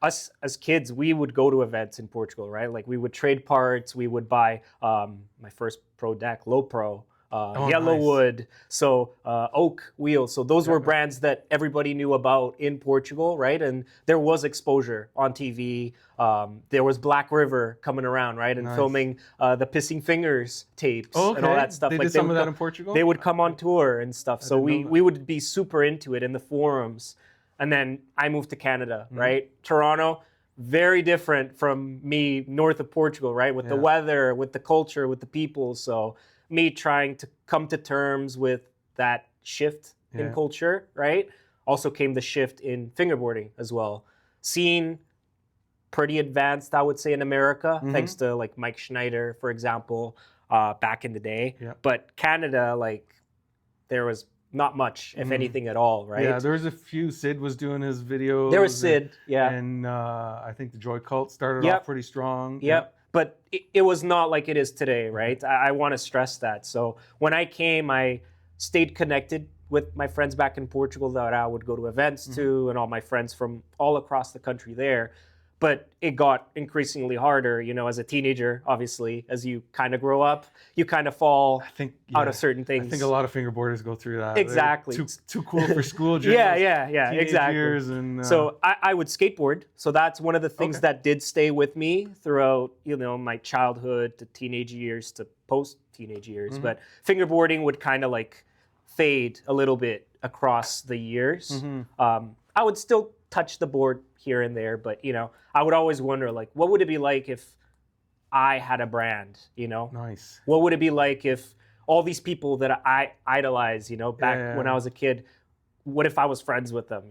Us as kids, we would go to events in Portugal, right? Like we would trade parts, we would buy my first pro deck, low pro, Oh, yellow nice. wood, so oak wheels. So those were Yeah. brands that everybody knew about in Portugal, right? And there was exposure on TV. There was Black River coming around, right? And Nice. filming the Pissing Fingers tapes Oh, and all okay. that stuff. They Like did some of that in Portugal? they would come on tour and stuff. So didn't know we that. would be super into it in the forums. And then I moved to Canada, Mm-hmm. right? Toronto, very different from me north of Portugal, right? With the Yeah. weather, with the culture, with the people. So me trying to come to terms with that shift in Yeah. culture, right? Also came the shift in fingerboarding as well. Seeing pretty advanced, I would say, in America, Mm-hmm. thanks to like Mike Schneider, for example, back in the day. Yeah. But Canada, like, there was not much, if anything at all, right? Yeah, there was a few. Sid was doing his videos. There was Sid, yeah. And I think the Joy Cult started Yep. off pretty strong. Yep. But it was not like it is today, right? I want to stress that. So when I came, I stayed connected with my friends back in Portugal that I would go to events to, and all my friends from all across the country there. But it got increasingly harder, you know, as a teenager, obviously, as you kind of grow up, you kind of fall I think out of certain things. I think a lot of fingerboarders go through that. Exactly. They're too cool for school. Yeah, teenage exactly. Years and, so I would skateboard. So that's one of the things that did stay with me throughout, you know, my childhood to teenage years to post-teenage years. But fingerboarding would kind of like fade a little bit across the years. I would still touch the board here and there, but, you know, I would always wonder, like, what would it be like if I had a brand, you know? Nice. What would it be like if all these people that I idolize, you know, back Yeah. when I was a kid, what if I was friends with them?